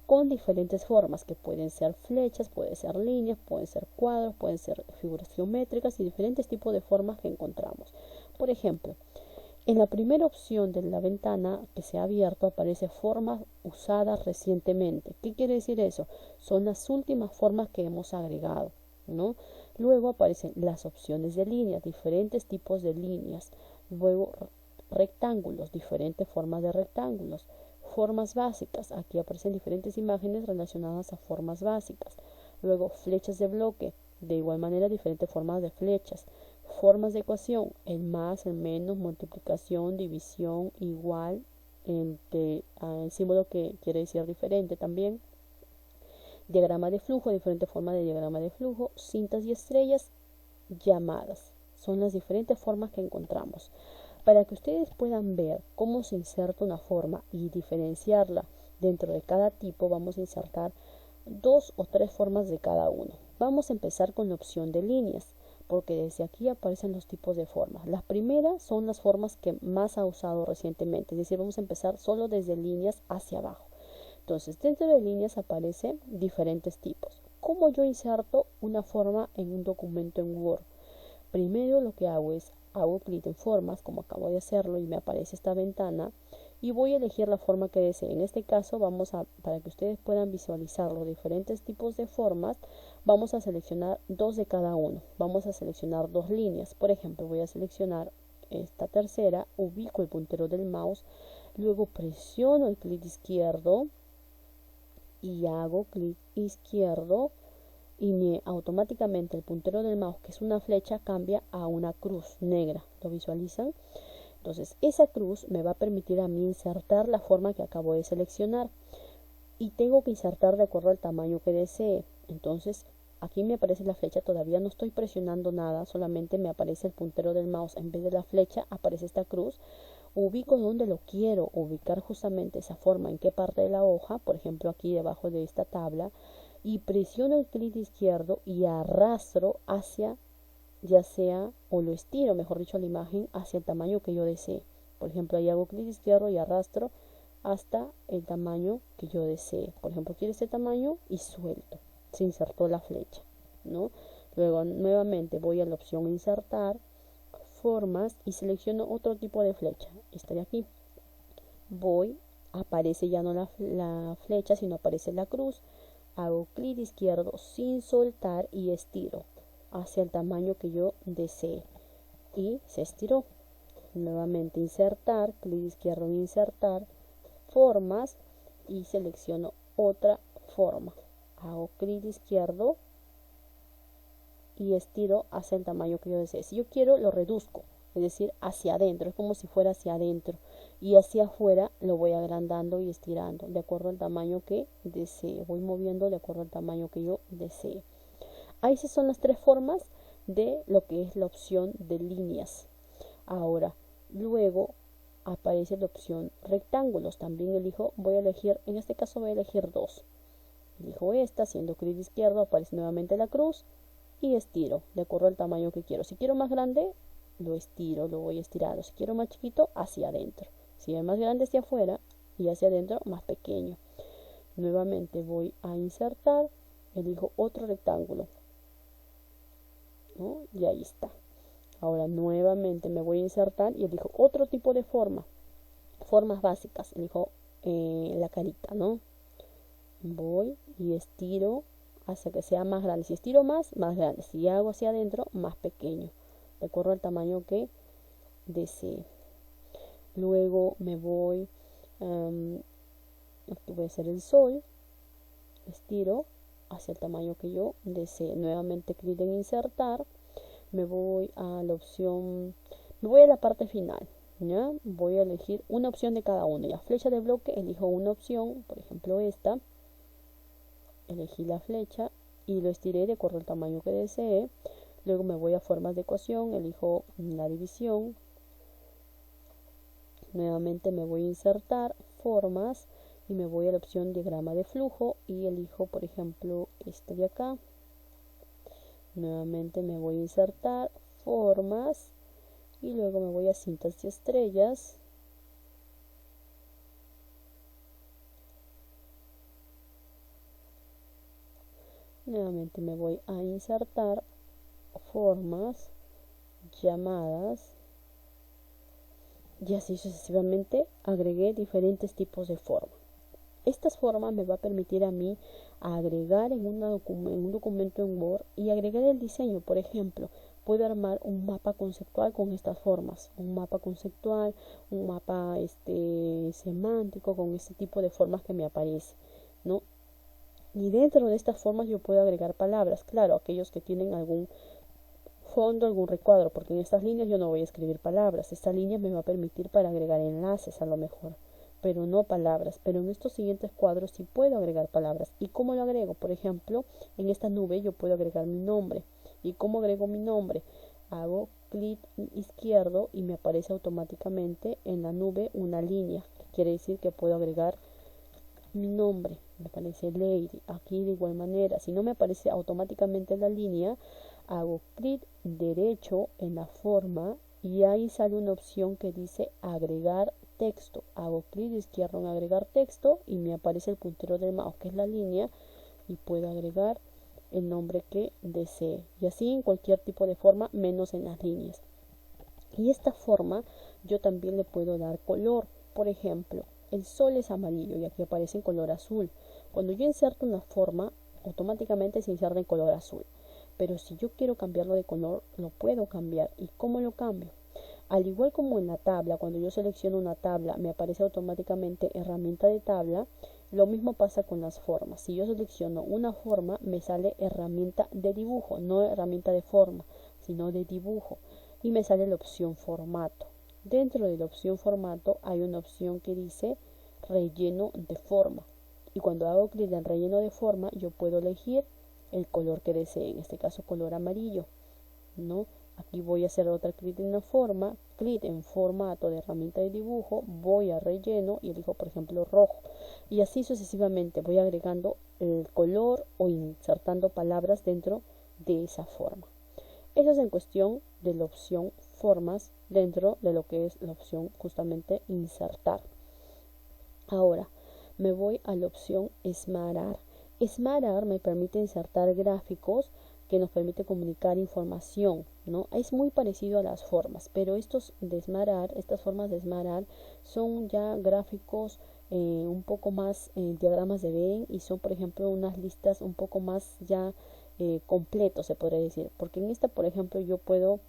con diferentes formas, que pueden ser flechas, pueden ser líneas, pueden ser cuadros, pueden ser figuras geométricas y diferentes tipos de formas que encontramos. Por ejemplo, en la primera opción de la ventana que se ha abierto aparece formas usadas recientemente. ¿Qué quiere decir eso? Son las últimas formas que hemos agregado, ¿no? Luego aparecen las opciones de líneas, diferentes tipos de líneas. Luego rectángulos, diferentes formas de rectángulos. Formas básicas, aquí aparecen diferentes imágenes relacionadas a formas básicas. Luego flechas de bloque, de igual manera diferentes formas de flechas. Formas de ecuación, el más, el menos, multiplicación, división, igual, el símbolo que quiere decir diferente también. Diagrama de flujo, diferentes formas de diagrama de flujo, cintas y estrellas, llamadas. Son las diferentes formas que encontramos. Para que ustedes puedan ver cómo se inserta una forma y diferenciarla dentro de cada tipo, vamos a insertar 2 o 3 formas de cada uno. Vamos a empezar con la opción de líneas, porque desde aquí aparecen los tipos de formas. Las primeras son las formas que más ha usado recientemente, es decir, vamos a empezar solo desde líneas hacia abajo. Entonces, dentro de líneas aparecen diferentes tipos. ¿Cómo yo inserto una forma en un documento en Word? Primero lo que hago es hago clic en formas, como acabo de hacerlo, y me aparece esta ventana y voy a elegir la forma que desee. En este caso para que ustedes puedan visualizar los diferentes tipos de formas, vamos a seleccionar 2 de cada uno. Vamos a seleccionar 2 líneas. Por ejemplo, voy a seleccionar esta tercera, ubico el puntero del mouse, luego presiono el clic izquierdo y hago clic izquierdo y automáticamente el puntero del mouse, que es una flecha, cambia a una cruz negra. ¿Lo visualizan? Entonces esa cruz me va a permitir a mí insertar la forma que acabo de seleccionar y tengo que insertar de acuerdo al tamaño que desee. Entonces aquí me aparece la flecha, todavía no estoy presionando nada, solamente me aparece el puntero del mouse. En vez de la flecha aparece esta cruz. Ubico donde lo quiero ubicar, justamente esa forma, en qué parte de la hoja, por ejemplo aquí debajo de esta tabla, y presiono el clic izquierdo y arrastro hacia, ya sea, o lo estiro, mejor dicho, la imagen hacia el tamaño que yo desee. Por ejemplo, ahí hago clic izquierdo y arrastro hasta el tamaño que yo desee. Por ejemplo, quiero este tamaño y suelto. Se insertó la flecha, ¿no? Luego nuevamente voy a la opción insertar, formas, y selecciono otro tipo de flecha. Estoy aquí. Aparece ya no la flecha, sino aparece la cruz. Hago clic izquierdo sin soltar y estiro hacia el tamaño que yo desee y se estiró. Nuevamente insertar, clic izquierdo en insertar, formas, y selecciono otra forma. Hago clic izquierdo y estiro hacia el tamaño que yo desee. Si yo quiero, lo reduzco, es decir, hacia adentro, es como si fuera hacia adentro, y hacia afuera lo voy agrandando y estirando de acuerdo al tamaño que desee. Voy moviendo de acuerdo al tamaño que yo desee. Ahí sí son las 3 formas de lo que es la opción de líneas. Ahora, luego aparece la opción rectángulos. También voy a elegir, en este caso voy a elegir 2. Elijo esta, haciendo clic izquierdo, aparece nuevamente la cruz y estiro de acuerdo al tamaño que quiero. Si quiero más grande, lo estiro, lo voy estirando. Si quiero más chiquito, hacia adentro. Si es más grande, hacia afuera, y hacia adentro, más pequeño. Nuevamente voy a insertar, elijo otro rectángulo, ¿no? Y ahí está. Ahora nuevamente me voy a insertar y elijo otro tipo de formas básicas. Elijo la carita, ¿no? Voy y estiro hasta que sea más grande. Si estiro más grande. Si hago hacia adentro, más pequeño, de acuerdo al tamaño que desee. Luego me voy, aquí voy a hacer el sol, estiro hacia el tamaño que yo desee. Nuevamente clic en insertar, me voy a la opción, me voy a la parte final, ¿ya? Voy a elegir una opción de cada uno. Ya, flecha de bloque, elijo una opción, por ejemplo esta. Elegí la flecha y lo estiré de acuerdo al tamaño que desee. Luego me voy a formas de ecuación, elijo la división. Nuevamente me voy a insertar formas y me voy a la opción diagrama de flujo y elijo, por ejemplo, este de acá. Nuevamente me voy a insertar formas y luego me voy a cintas de estrellas. Nuevamente me voy a insertar formas, llamadas, y así sucesivamente agregué diferentes tipos de formas. Estas formas me va a permitir a mí agregar en un documento en Word y agregar el diseño. Por ejemplo, puedo armar un mapa conceptual con estas formas, un mapa conceptual, un mapa semántico con este tipo de formas que me aparece, ¿no? Y dentro de estas formas yo puedo agregar palabras, claro, aquellos que tienen algún fondo, algún recuadro, porque en estas líneas yo no voy a escribir palabras. Esta línea me va a permitir para agregar enlaces a lo mejor, pero no palabras. Pero en estos siguientes cuadros sí puedo agregar palabras. ¿Y cómo lo agrego? Por ejemplo, en esta nube yo puedo agregar mi nombre. ¿Y cómo agrego mi nombre? Hago clic izquierdo y me aparece automáticamente en la nube una línea, que quiere decir que puedo agregar mi nombre. Me aparece Lady. Aquí de igual manera, si no me aparece automáticamente la línea, hago clic derecho en la forma y ahí sale una opción que dice agregar texto. Hago clic izquierdo en agregar texto y me aparece el puntero del mouse, que es la línea, y puedo agregar el nombre que desee. Y así en cualquier tipo de forma, menos en las líneas. Y esta forma yo también le puedo dar color. Por ejemplo, el sol es amarillo y aquí aparece en color azul. Cuando yo inserto una forma, automáticamente se inserta en color azul. Pero si yo quiero cambiarlo de color, lo puedo cambiar. ¿Y cómo lo cambio? Al igual como en la tabla, cuando yo selecciono una tabla, me aparece automáticamente herramienta de tabla. Lo mismo pasa con las formas. Si yo selecciono una forma, me sale herramienta de dibujo, no herramienta de forma, sino de dibujo. Y me sale la opción formato. Dentro de la opción formato hay una opción que dice relleno de forma. Y cuando hago clic en relleno de forma, yo puedo elegir el color que desee, en este caso color amarillo, ¿no? Aquí voy a hacer otra clic en la forma, clic en formato de herramienta de dibujo, voy a relleno y elijo por ejemplo rojo. Y así sucesivamente voy agregando el color o insertando palabras dentro de esa forma. Eso es en cuestión de la opción formas dentro de lo que es la opción justamente insertar. Ahora me voy a la opción esmarar. Esmarar me permite insertar gráficos que nos permite comunicar información, ¿no? Es muy parecido a las formas, pero estas formas de esmarar son ya gráficos un poco más diagramas de Venn y son por ejemplo unas listas un poco más ya completos, se podría decir, porque en esta por ejemplo yo puedo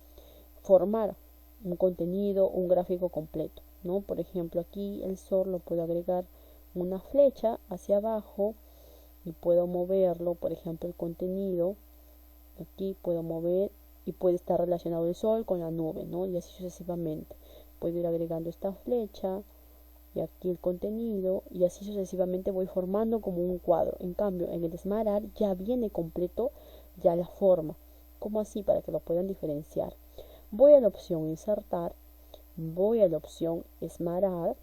formar un contenido, un gráfico completo, ¿no? Por ejemplo aquí el sol lo puedo agregar una flecha hacia abajo y puedo moverlo, por ejemplo el contenido aquí puedo mover y puede estar relacionado el sol con la nube, ¿no? Y así sucesivamente puedo ir agregando esta flecha y aquí el contenido y así sucesivamente voy formando como un cuadro. En cambio en el esmarar ya viene completo ya la forma. ¿Cómo así? Para que lo puedan diferenciar. Voy a la opción insertar, voy a la opción esmarar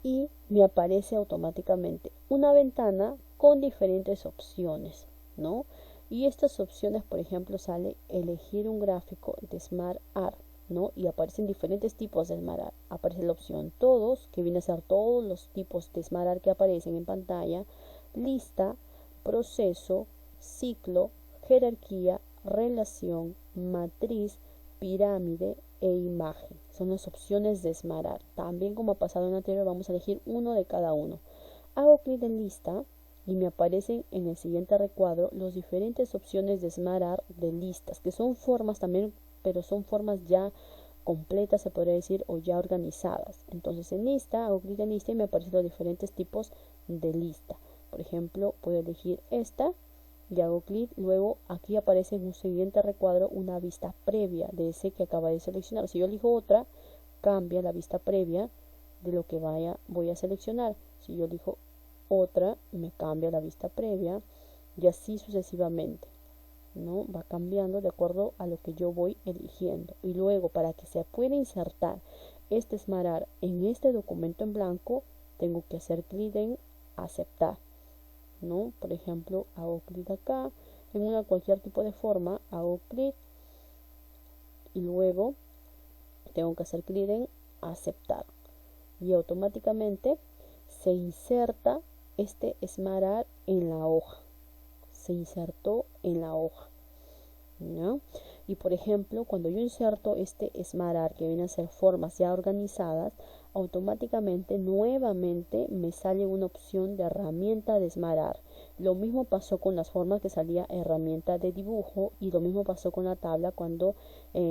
y me aparece automáticamente una ventana con diferentes opciones, ¿no? Y estas opciones, por ejemplo, sale elegir un gráfico de Smart Art, ¿no? Y aparecen diferentes tipos de Smart Art. Aparece la opción todos, que viene a ser todos los tipos de Smart Art que aparecen en pantalla, lista, proceso, ciclo, jerarquía, relación, matriz, pirámide e imagen. Son las opciones de Smart Art. También como ha pasado en el anterior, vamos a elegir uno de cada uno. Hago clic en lista y me aparecen en el siguiente recuadro las diferentes opciones de Smart Art de listas, que son formas también, pero son formas ya completas, se podría decir, o ya organizadas. Entonces en lista, hago clic en lista y me aparecen los diferentes tipos de lista. Por ejemplo, puedo elegir esta y hago clic, luego aquí aparece en un siguiente recuadro una vista previa de ese que acaba de seleccionar. Si yo elijo otra, cambia la vista previa de lo que voy a seleccionar. Si yo elijo otra, me cambia la vista previa y así sucesivamente. ¿no? Va cambiando de acuerdo a lo que yo voy eligiendo. Y luego, para que se pueda insertar este Smart en este documento en blanco, tengo que hacer clic en aceptar, ¿no? Por ejemplo, hago clic acá, en cualquier tipo de forma, hago clic y luego tengo que hacer clic en aceptar. Y automáticamente se inserta este Smart en la hoja. Se insertó en la hoja, ¿no? Y por ejemplo, cuando yo inserto este Smart que viene a ser formas ya organizadas, automáticamente nuevamente me sale una opción de herramienta de Smart. Lo mismo pasó con las formas que salía herramienta de dibujo, y lo mismo pasó con la tabla cuando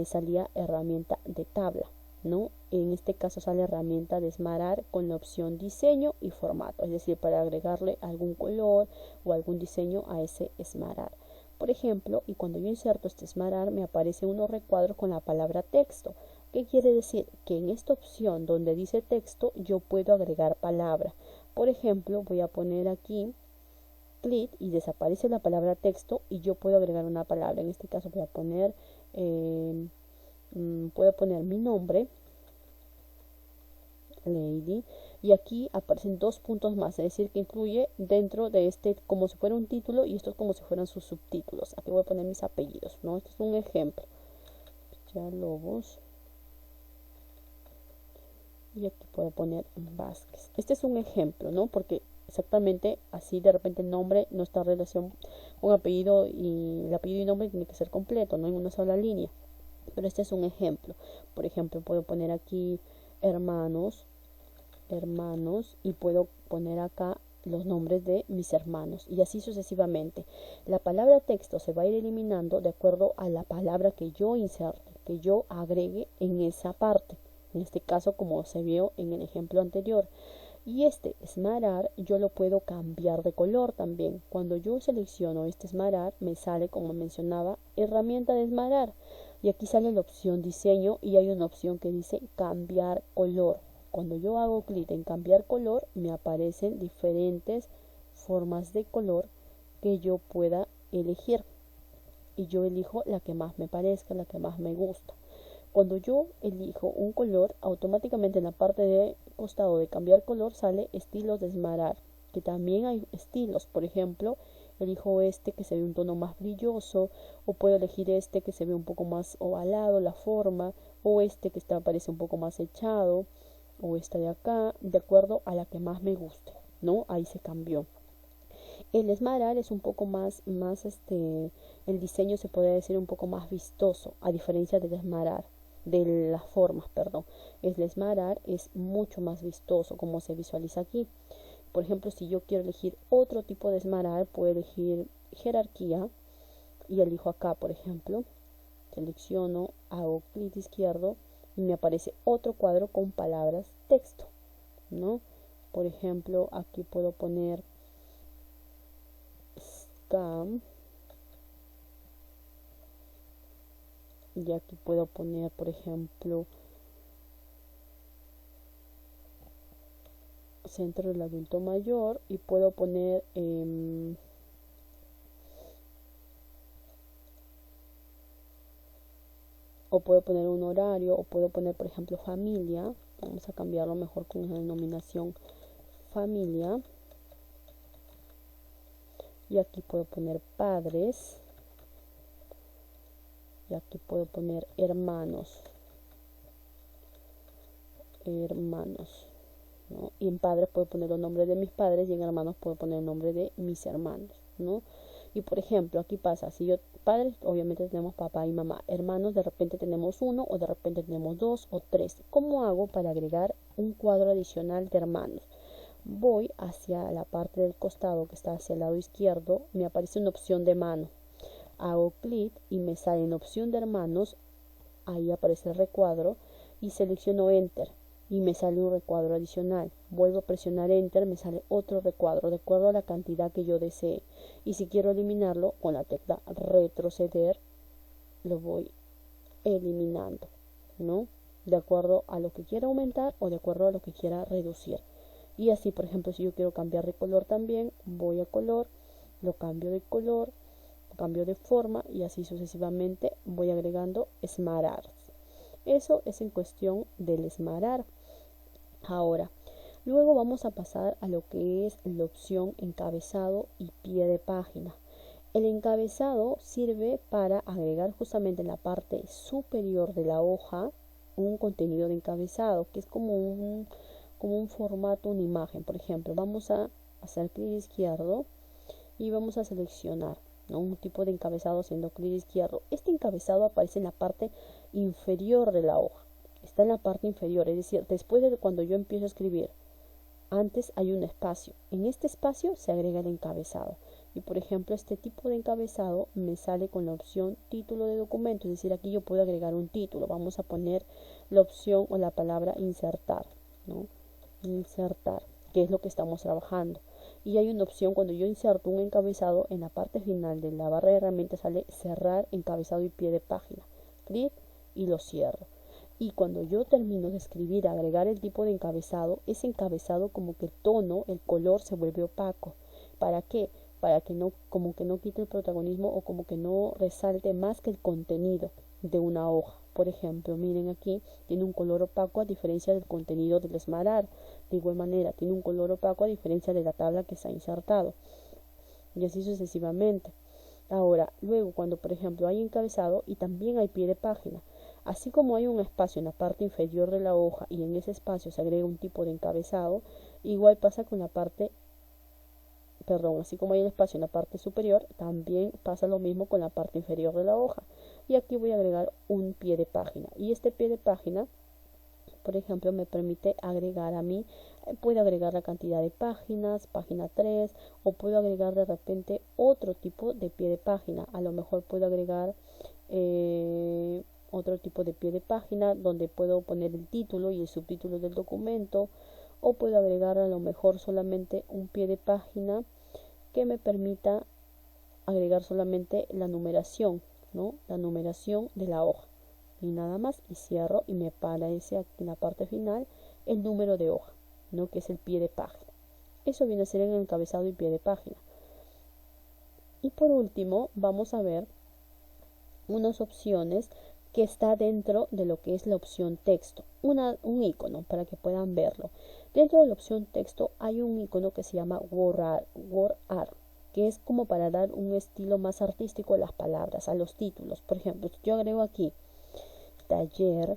salía herramienta de tabla, ¿no? En este caso sale herramienta de Smart con la opción diseño y formato, es decir, para agregarle algún color o algún diseño a ese Smart. Por ejemplo, y cuando yo inserto este Smart me aparece unos recuadros con la palabra texto. ¿Qué quiere decir? Que en esta opción donde dice texto yo puedo agregar palabra. Por ejemplo, voy a poner aquí clic y desaparece la palabra texto y yo puedo agregar una palabra. En este caso voy a poner puedo poner mi nombre, Lady, y aquí aparecen 2 puntos más, es decir, que incluye dentro de este como si fuera un título, y esto es como si fueran sus subtítulos. Aquí voy a poner mis apellidos, ¿no? Este es un ejemplo. Villalobos, y aquí puedo poner Vázquez. Este es un ejemplo, ¿no? Porque exactamente así de repente el nombre no está en relación con apellido, y el apellido y nombre tiene que ser completo, no en una sola línea. Pero este es un ejemplo. Por ejemplo, puedo poner aquí hermanos, y puedo poner acá los nombres de mis hermanos, y así sucesivamente. La palabra texto se va a ir eliminando de acuerdo a la palabra que yo inserte, que yo agregue en esa parte, en este caso como se vio en el ejemplo anterior. Y este Smart yo lo puedo cambiar de color también. Cuando yo selecciono este Smart me sale, como mencionaba, herramienta de Smart, y aquí sale la opción diseño y hay una opción que dice cambiar color. Cuando yo hago clic en cambiar color me aparecen diferentes formas de color que yo pueda elegir, y yo elijo la que más me parezca, la que más me gusta. Cuando yo elijo un color, automáticamente en la parte de costado de cambiar color sale estilos de Smart, que también hay estilos. Por ejemplo, elijo este que se ve un tono más brilloso, o puedo elegir este que se ve un poco más ovalado la forma, o este que parece un poco más echado, o esta de acá, de acuerdo a la que más me guste, ¿no? Ahí se cambió. El Smart es un poco más el diseño se puede decir un poco más vistoso, a diferencia del Smart, de las formas, perdón. El Smart es mucho más vistoso, como se visualiza aquí. Por ejemplo, si yo quiero elegir otro tipo de Smart, puedo elegir jerarquía, y elijo acá, por ejemplo, selecciono, hago clic izquierdo y me aparece otro cuadro con palabras texto, ¿no? Por ejemplo, aquí puedo poner scam, y aquí puedo poner, por ejemplo, centro del adulto mayor, y puedo poner o puedo poner un horario, o puedo poner, por ejemplo, familia. Vamos a cambiarlo mejor con la denominación familia, y aquí puedo poner padres, y aquí puedo poner hermanos, ¿no? Y en padres puedo poner los nombres de mis padres, y en hermanos puedo poner el nombre de mis hermanos, ¿no? Y por ejemplo, aquí pasa, si yo, padres, obviamente tenemos papá y mamá. Hermanos, de repente tenemos uno, o de repente tenemos 2 o 3. ¿Cómo hago para agregar un cuadro adicional de hermanos? Voy hacia la parte del costado que está hacia el lado izquierdo, me aparece una opción de mano. Hago clic y me sale en opción de hermanos, ahí aparece el recuadro, y selecciono Enter y me sale un recuadro adicional. Vuelvo a presionar Enter, me sale otro recuadro de acuerdo a la cantidad que yo desee, y si quiero eliminarlo, con la tecla retroceder lo voy eliminando, ¿no? De acuerdo a lo que quiera aumentar o de acuerdo a lo que quiera reducir. Y así, por ejemplo, si yo quiero cambiar de color también, voy a color, lo cambio de color, cambio de forma y así sucesivamente voy agregando SmartArt. Eso es en cuestión del SmartArt. Ahora, luego vamos a pasar a lo que es la opción encabezado y pie de página. El encabezado sirve para agregar justamente en la parte superior de la hoja un contenido de encabezado, que es como un formato, una imagen. Por ejemplo, vamos a hacer clic izquierdo y vamos a seleccionar, ¿no?, un tipo de encabezado haciendo clic izquierdo. Este encabezado aparece en la parte inferior de la hoja. Está en la parte inferior, es decir, después de cuando yo empiezo a escribir, antes hay un espacio. En este espacio se agrega el encabezado. Y por ejemplo, este tipo de encabezado me sale con la opción título de documento. Es decir, aquí yo puedo agregar un título. Vamos a poner la opción o la palabra insertar, ¿no? Insertar, que es lo que estamos trabajando. Y hay una opción cuando yo inserto un encabezado, en la parte final de la barra de herramientas sale cerrar encabezado y pie de página. Clic y lo cierro. Y cuando yo termino de escribir, agregar el tipo de encabezado, ese encabezado como que el tono, el color se vuelve opaco. ¿Para qué? Para que no, como que no quite el protagonismo o como que no resalte más que el contenido de una hoja. Por ejemplo, miren aquí, tiene un color opaco a diferencia del contenido del SmartArt. De igual manera, tiene un color opaco a diferencia de la tabla que se ha insertado. Y así sucesivamente. Ahora, luego cuando por ejemplo hay encabezado y también hay pie de página, así como hay un espacio en la parte inferior de la hoja y en ese espacio se agrega un tipo de encabezado, igual pasa con la parte, así como hay un espacio en la parte superior, también pasa lo mismo con la parte inferior de la hoja. Y aquí voy a agregar un pie de página. Y este pie de página, por ejemplo, me permite agregar a mí, puedo agregar la cantidad de páginas, página 3, o puedo agregar de repente otro tipo de pie de página. A lo mejor puedo agregar otro tipo de pie de página donde puedo poner el título y el subtítulo del documento, o puedo agregar a lo mejor solamente un pie de página que me permita agregar solamente la numeración, ¿no? La numeración de la hoja. Y nada más, y cierro y me aparece aquí en la parte final el número de hoja, ¿no?, que es el pie de página. Eso viene a ser el encabezado y pie de página. Y por último vamos a ver unas opciones que está dentro de lo que es la opción texto, un icono para que puedan verlo. Dentro de la opción texto hay un icono que se llama WordArt, que es como para dar un estilo más artístico a las palabras, a los títulos. Por ejemplo, yo agrego aquí taller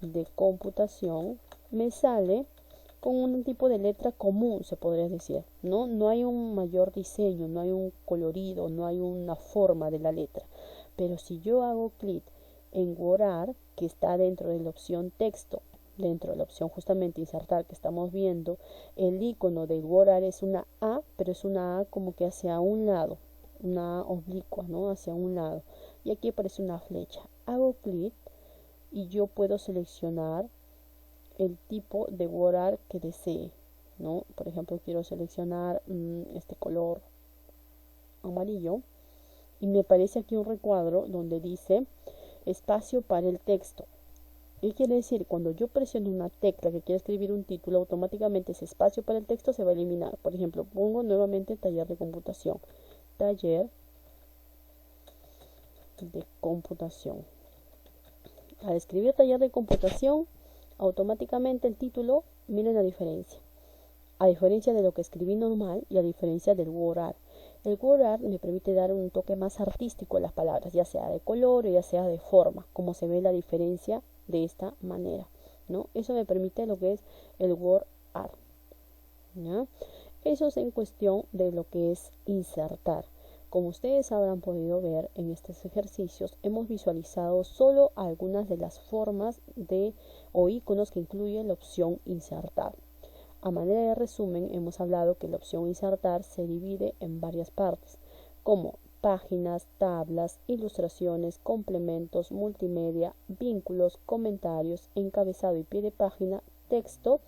de computación, me sale con un tipo de letra común, se podría decir, ¿no? No hay un mayor diseño, no hay un colorido, no hay una forma de la letra. Pero si yo hago clic en WordArt, que está dentro de la opción texto, dentro de la opción justamente insertar que estamos viendo, el icono de WordArt es una A, pero es una A como que hacia un lado, una A oblicua, ¿no?, hacia un lado. Y aquí aparece una flecha. Hago clic y yo puedo seleccionar el tipo de WordArt que desee, ¿no? Por ejemplo, quiero seleccionar este color amarillo y me aparece aquí un recuadro donde dice espacio para el texto. ¿Qué quiere decir? Cuando yo presiono una tecla que quiere escribir un título, automáticamente ese espacio para el texto se va a eliminar. Por ejemplo, pongo nuevamente taller de computación. Taller de computación. Al escribir taller de computación, automáticamente el título, miren la diferencia. A diferencia de lo que escribí normal y a diferencia del WordArt. El WordArt me permite dar un toque más artístico a las palabras, ya sea de color o ya sea de forma, como se ve la diferencia de esta manera, ¿no? Eso me permite lo que es el WordArt, ¿no? Eso es en cuestión de lo que es insertar. Como ustedes habrán podido ver en estos ejercicios, hemos visualizado solo algunas de las formas o iconos que incluye la opción insertar. A manera de resumen, hemos hablado que la opción insertar se divide en varias partes, como páginas, tablas, ilustraciones, complementos, multimedia, vínculos, comentarios, encabezado y pie de página, texto,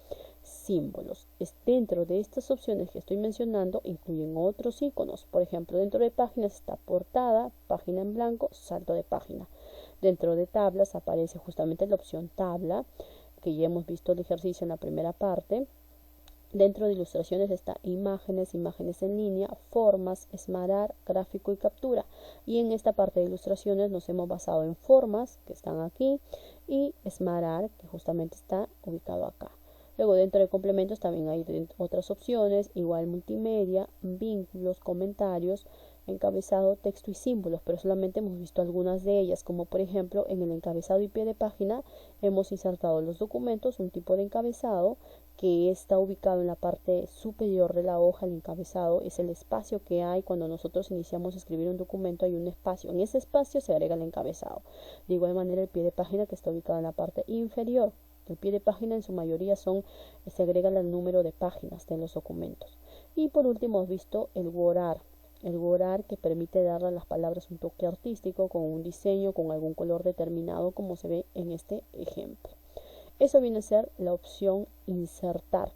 símbolos. Dentro de estas opciones que estoy mencionando incluyen otros iconos. Por ejemplo, dentro de páginas está portada, página en blanco, salto de página. Dentro de tablas aparece justamente la opción tabla, que ya hemos visto el ejercicio en la primera parte. Dentro de ilustraciones está imágenes, imágenes en línea, formas, esmarar, gráfico y captura. Y en esta parte de ilustraciones nos hemos basado en formas, que están aquí, y esmarar, que justamente está ubicado acá. Luego dentro de complementos también hay otras opciones, igual multimedia, vínculos, comentarios, encabezado, texto y símbolos, pero solamente hemos visto algunas de ellas, como por ejemplo en el encabezado y pie de página hemos insertado los documentos, un tipo de encabezado que está ubicado en la parte superior de la hoja. El encabezado es el espacio que hay cuando nosotros iniciamos a escribir un documento, hay un espacio, en ese espacio se agrega el encabezado. De igual manera el pie de página, que está ubicado en la parte inferior. El pie de página en su mayoría se agrega el número de páginas de los documentos. Y por último hemos visto el Word Art, que permite darle a las palabras un toque artístico con un diseño, con algún color determinado, como se ve en este ejemplo. Eso viene a ser la opción insertar.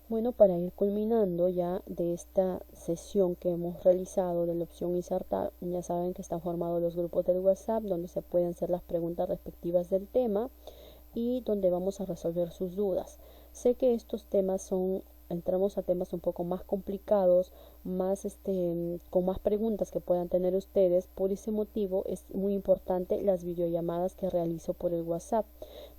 Bueno, para ir culminando ya de esta sesión que hemos realizado de la opción insertar, ya saben que están formados los grupos del WhatsApp donde se pueden hacer las preguntas respectivas del tema y donde vamos a resolver sus dudas. Sé que estos temas entramos a temas un poco más complicados, con más preguntas que puedan tener ustedes. Por ese motivo es muy importante las videollamadas que realizo por el WhatsApp.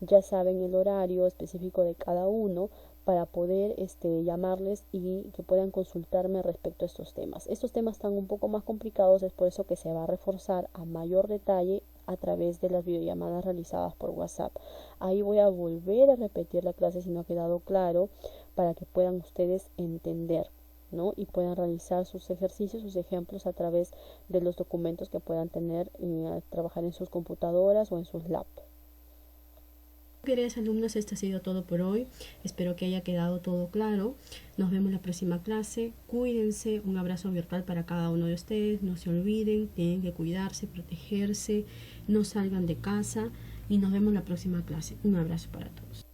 Ya saben el horario específico de cada uno para poder llamarles y que puedan consultarme respecto a estos temas. Estos temas están un poco más complicados, es por eso que se va a reforzar a mayor detalle a través de las videollamadas realizadas por WhatsApp. Ahí voy a volver a repetir la clase si no ha quedado claro, para que puedan ustedes entender, ¿no? Y puedan realizar sus ejercicios, sus ejemplos a través de los documentos que puedan tener y trabajar en sus computadoras o en sus laptops. Queridos alumnos, esto ha sido todo por hoy. Espero que haya quedado todo claro. Nos vemos en la próxima clase. Cuídense. Un abrazo virtual para cada uno de ustedes. No se olviden, tienen que cuidarse, protegerse, no salgan de casa y nos vemos en la próxima clase. Un abrazo para todos.